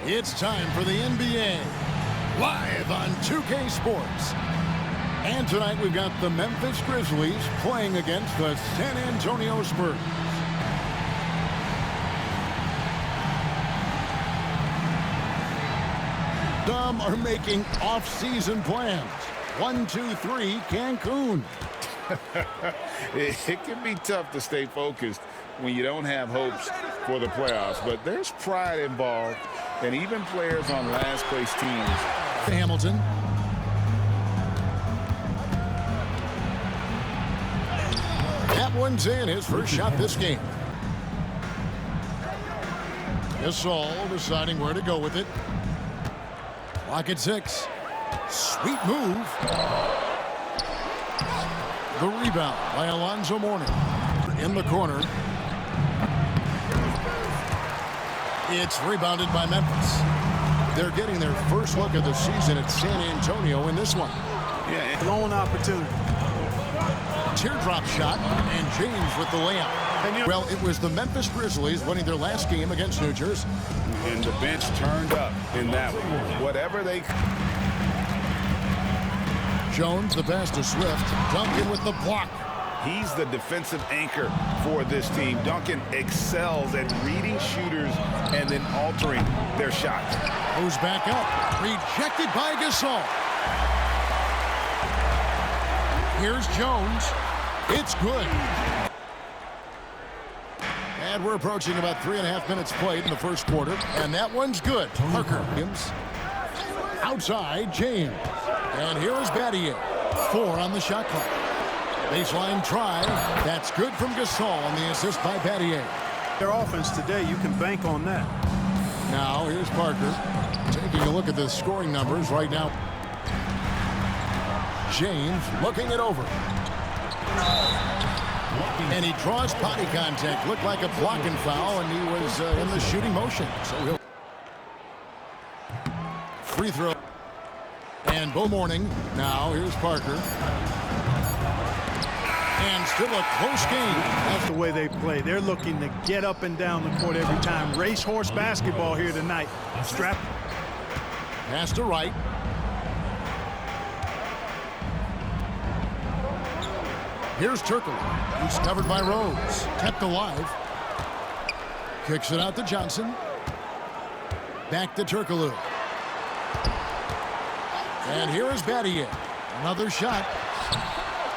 It's time for the NBA, live on 2K Sports. And tonight we've got the Memphis Grizzlies playing against the San Antonio Spurs. Some are making off-season plans. 1, 2, 3, Cancun. It can be tough to stay focused when you don't have hopes for the playoffs, but there's pride involved, and even players on last-place teams. Hamilton. That one's in, his first shot this game. Gasol deciding where to go with it. Clock at 6. Sweet move. The rebound by Alonzo Mourning. In the corner. It's rebounded by Memphis. They're getting their first look of the season at San Antonio in this one. Yeah, blown opportunity. Teardrop shot, and James with the layup. Well, it was the Memphis Grizzlies winning their last game against New Jersey. And the bench turned up in that one. Whatever they... Jones, the pass to Swift. Duncan with the block. He's the defensive anchor for this team. Duncan excels at reading shooters and then altering their shots. Goes back up. Rejected by Gasol. Here's Jones. It's good. And we're approaching about 3.5 minutes played in the first quarter. And that one's good. Parker. Outside, James. And here is Battier. 4 on the shot clock. Baseline try. That's good from Gasol on the assist by Battier. Their offense today, you can bank on that. Now, here's Parker. Taking a look at the scoring numbers right now. James looking it over. And he draws body contact. Looked like a blocking foul, and he was in the shooting motion. So he'll... Free throw. And Bo Mourning. Now, here's Parker. And still a close game. That's the way they play. They're looking to get up and down the court every time. Racehorse basketball here tonight. Strap. Pass to Wright. Here's Turkle. He's covered by Rose. Kept alive. Kicks it out to Johnson. Back to Turkoglu. And here is Battier. Another shot.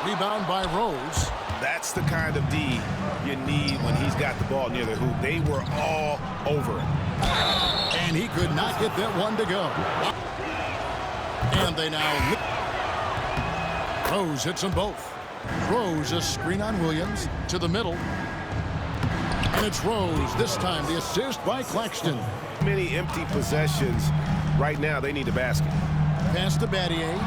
Rebound by Rose. That's the kind of D you need when he's got the ball near the hoop. They were all over him. And he could not get that one to go. And they now... Rose hits them both. Rose, a screen on Williams to the middle. And it's Rose. This time the assist by Claxton. Many empty possessions. Right now they need a basket. Pass to Battier.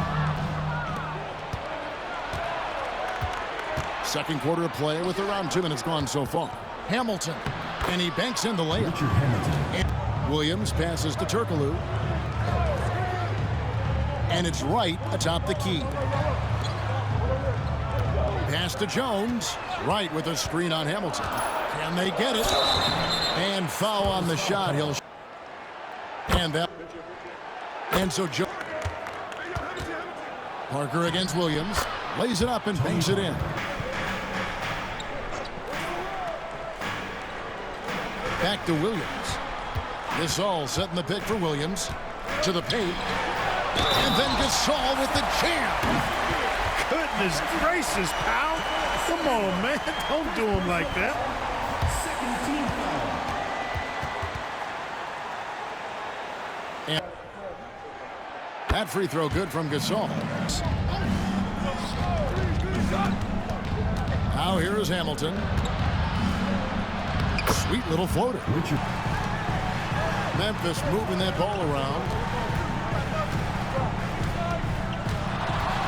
Second quarter of play with around 2 minutes gone so far. Hamilton. And he banks in the layup. And Williams passes to Turkoglu. And it's Wright atop the key. Pass to Jones. Wright with a screen on Hamilton. Can they get it? And foul on the shot. He'll... And that... And so Jones... Parker against Williams. Lays it up and bangs it in. Back to Williams. Gasol setting the pick for Williams. To the paint. And then Gasol with the jam. Goodness gracious, pal. Come on, man. Don't do him like that. And that free throw good from Gasol. Now here is Hamilton. Sweet little floater. Memphis moving that ball around.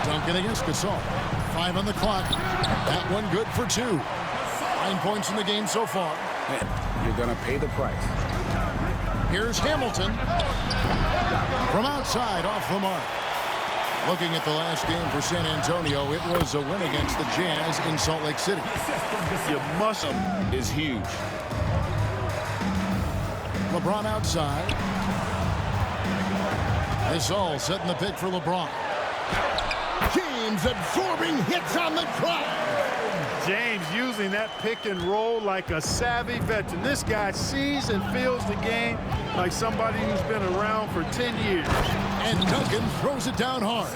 Duncan against Gasol. 5 on the clock. That one good for 2. 9 points in the game so far. You're going to pay the price. Here's Hamilton. From outside, off the mark. Looking at the last game for San Antonio, it was a win against the Jazz in Salt Lake City. Your muscle is huge. LeBron outside. This all setting the pick for LeBron. James absorbing hits on the drive. James using that pick and roll like a savvy veteran. This guy sees and feels the game like somebody who's been around for 10 years. And Duncan throws it down hard.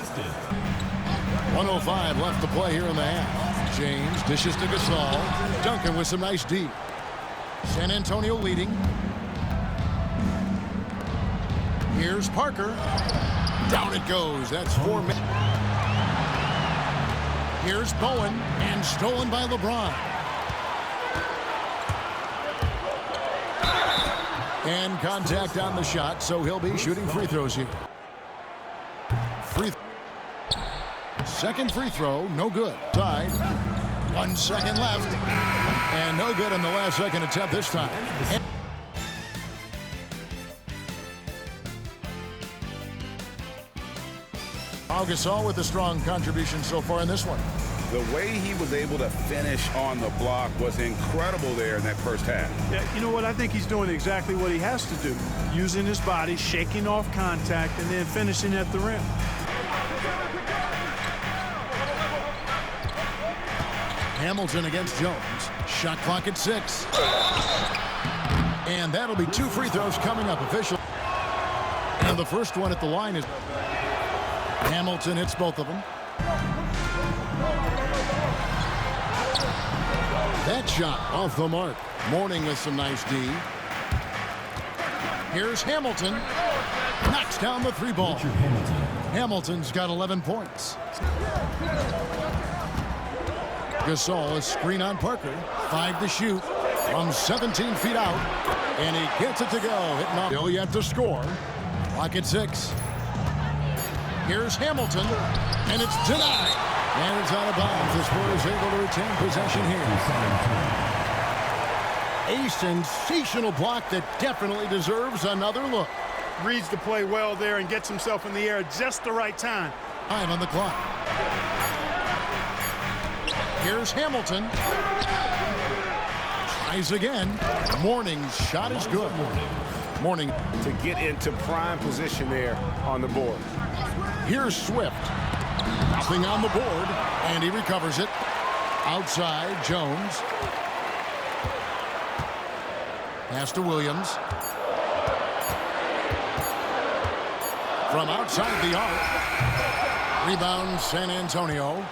1:05 left to play here in the half. James dishes to Gasol. Duncan with some nice D. San Antonio leading. Here's Parker. Down it goes. That's 4 minutes. Here's Bowen, and stolen by LeBron. And contact on the shot, so he'll be shooting free throws here. Second free throw, no good. Side, 1 second left, and no good in the last second attempt this time. Gasol with a strong contribution so far in this one. The way he was able to finish on the block was incredible there in that first half. Yeah, you know what? I think he's doing exactly what he has to do. Using his body, shaking off contact, and then finishing at the rim. Hamilton against Jones. Shot clock at 6. And that'll be 2 free throws coming up officially. And the first one at the line is Hamilton hits both of them. That shot off the mark. Mourning with some nice D. Here's Hamilton. Knocks down the 3 ball. Hamilton's got 11 points. Gasol is screen on Parker. 5 to shoot from 17 feet out. And he gets it to go. Hitting off. Still yet to score. Clock at 6. Here's Hamilton, and it's denied. And it's out of bounds. The Spurs able to retain possession here. A sensational block that definitely deserves another look. Reads the play well there and gets himself in the air at just the right time. Time on the clock. Here's Hamilton. Tries again. Mourning's shot is good. Mourning to get into prime position there on the board. Here's Swift. Nothing on the board, and he recovers it. Outside, Jones. Pass to Williams. From outside the arc. Rebound, San Antonio.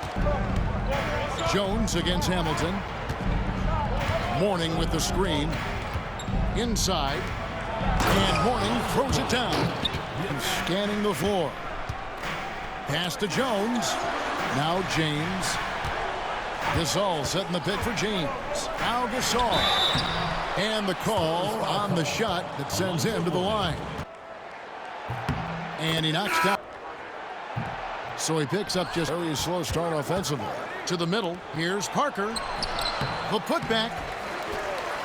Jones against Hamilton. Mourning with the screen. Inside. And Mourning throws it down. Scanning the floor. Pass to Jones. Now James. Gasol setting the pick for James. Now Gasol. And the call on the shot that sends him to the line. And he knocks down. So he picks up just a very slow start offensively. To the middle. Here's Parker. The putback.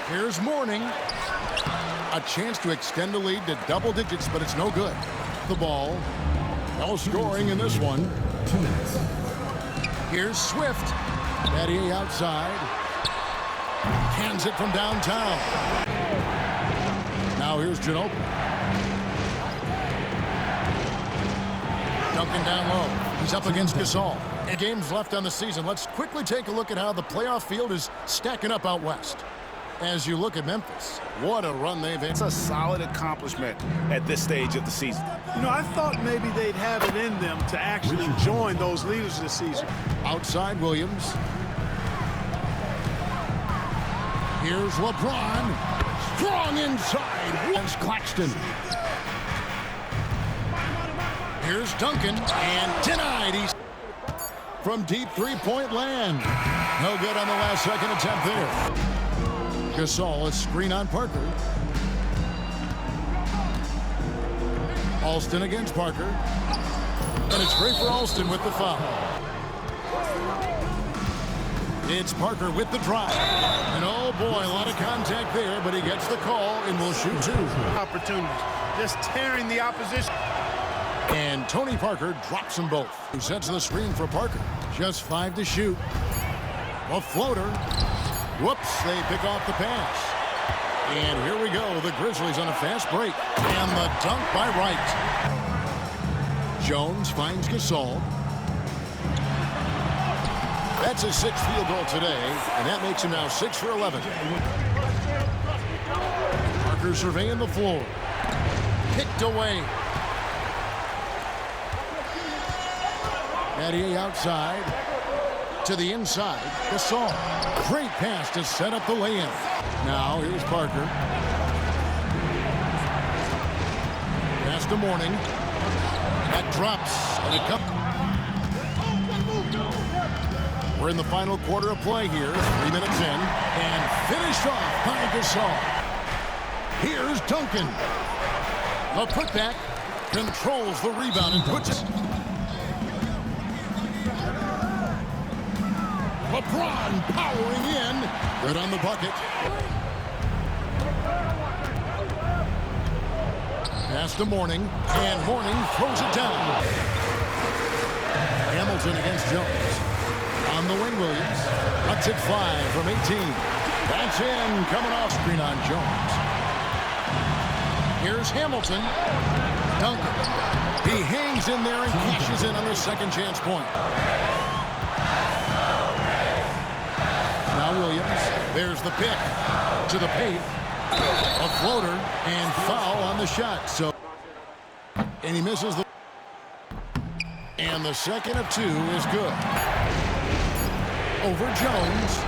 Here's Mourning. A chance to extend the lead to double digits, but it's no good. The ball. No scoring in this one. 2 minutes. Here's Swift. Battier outside. Hands it from downtown. Now here's Ginobili. Duncan down low. He's up against Gasol. And games left on the season. Let's quickly take a look at how the playoff field is stacking up out west. As you look at Memphis, what a run they've had. It's a solid accomplishment at this stage of the season. You know, I thought maybe they'd have it in them to actually join those leaders this season. Outside Williams. Here's LeBron. Strong inside. Here's Claxton. Here's Duncan. And denied. He's from deep three-point land. No good on the last second attempt there. Gasol, a screen on Parker. Alston against Parker. And it's free for Alston with the foul. It's Parker with the drive. And oh boy, a lot of contact there, but he gets the call and will shoot 2. Opportunities. Just tearing the opposition. And Tony Parker drops them both. Who sets the screen for Parker. Just 5 to shoot. A floater. Whoops, they pick off the pass. And here we go. The Grizzlies on a fast break. And the dunk by Wright. Jones finds Gasol. That's his 6th field goal today, and that makes him now 6 for 11. Parker surveying the floor. Picked away. Matty outside to the inside. Gasol. Great pass to set up the lay-in. Now here's Parker. Pass to Mourning. That drops, and it comes. We're in the final quarter of play here. 3 minutes in. And finished off by Gasol. Here's Duncan. The putback controls the rebound and puts it. LeBron powering in. Good on the bucket. Pass to Mourning. And Mourning throws it down. Hamilton against Jones. On the wing, Williams. Cuts it 5 from 18. That's in. Coming off screen on Jones. Here's Hamilton. Duncan. He hangs in there and cashes in on the second chance point. Now Williams. There's the pick. To the paint. A floater and foul on the shot. So, and he misses the. And the second of 2 is good. Over Jones.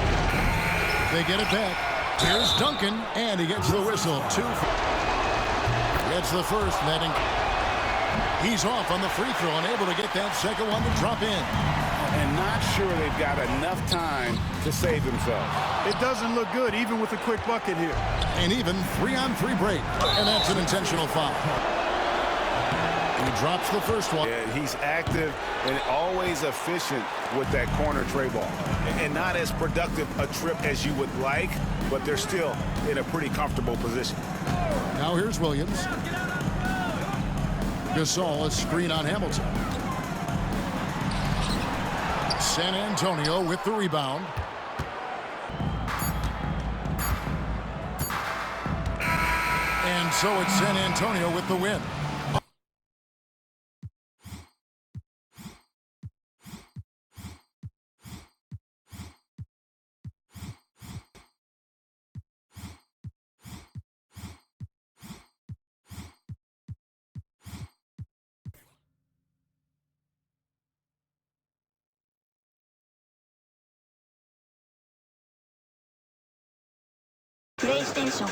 They get it back. Here's Duncan, and he gets the whistle. 2. Gets the first, netting. He's off on the free throw, unable to get that second one to drop in. And not sure they've got enough time to save themselves. It doesn't look good, even with a quick bucket here. And even 3-on-3 break, and that's an intentional foul. He drops the first one. Yeah, he's active and always efficient with that corner tray ball. And not as productive a trip as you would like, but they're still in a pretty comfortable position. Now here's Williams. Gasol, a screen on Hamilton. San Antonio with the rebound. And so it's San Antonio with the win. PlayStation